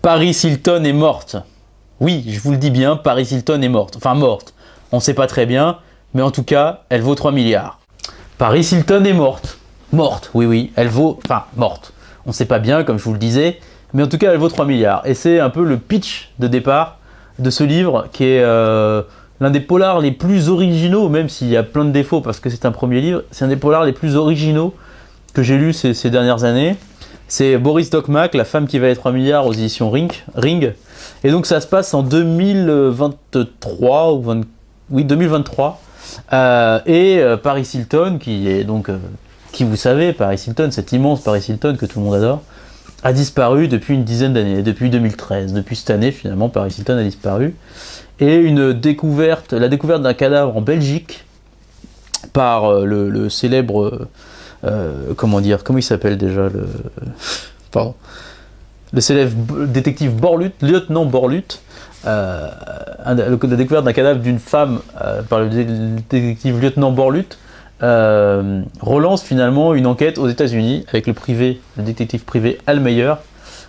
Paris Hilton est morte. Oui, je vous le dis bien, Paris Hilton est morte. Enfin morte, on ne sait pas très bien, mais en tout cas, elle vaut 3 milliards. Paris Hilton est morte. Morte, oui, elle vaut... Enfin, morte. On ne sait pas bien, comme je vous le disais, mais en tout cas, elle vaut 3 milliards. Et c'est un peu le pitch de départ de ce livre, qui est l'un des polars les plus originaux, même s'il y a plein de défauts, parce que c'est un premier livre, c'est un des polars les plus originaux que j'ai lu ces dernières années. C'est Boris Dockmack, La femme qui valait 3 milliards aux éditions Ring. Et donc ça se passe en 2023, oui 2023. Paris Hilton, qui est donc, qui vous savez, Paris Hilton, cet immense Paris Hilton que tout le monde adore, a disparu depuis une dizaine d'années, depuis 2013. Depuis cette année, finalement, Paris Hilton a disparu. Et la découverte d'un cadavre en Belgique par le célèbre... comment il s'appelle déjà pardon. Le célèbre détective lieutenant Borluth, la découverte d'un cadavre d'une femme par le détective lieutenant Borluth relance finalement une enquête aux États-Unis avec le détective privé Al Meyer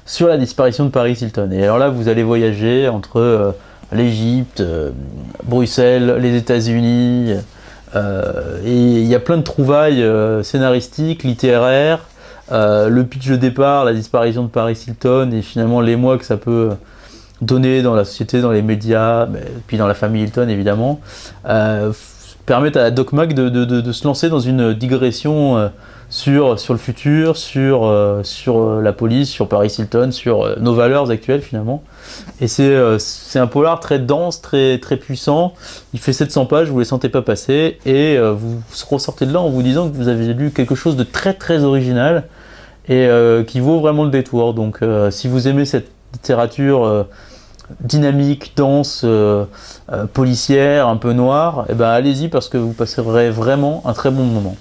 sur la disparition de Paris Hilton. Et alors là, vous allez voyager entre l'Égypte, Bruxelles, les États-Unis. Et il y a plein de trouvailles scénaristiques, littéraires, le pitch de départ, la disparition de Paris Hilton et finalement l'émoi que ça peut donner dans la société, dans les médias, puis dans la famille Hilton évidemment, permettent à Dockmack de se lancer dans une digression sur le futur, sur la police, sur Paris Hilton, sur nos valeurs actuelles finalement. Et c'est un polar très dense, très, très puissant. Il fait 700 pages, vous ne les sentez pas passer. Et vous ressortez de là en vous disant que vous avez lu quelque chose de très très original et qui vaut vraiment le détour. Donc si vous aimez cette littérature dynamique, dense, policière, un peu noire, eh ben, allez-y parce que vous passerez vraiment un très bon moment.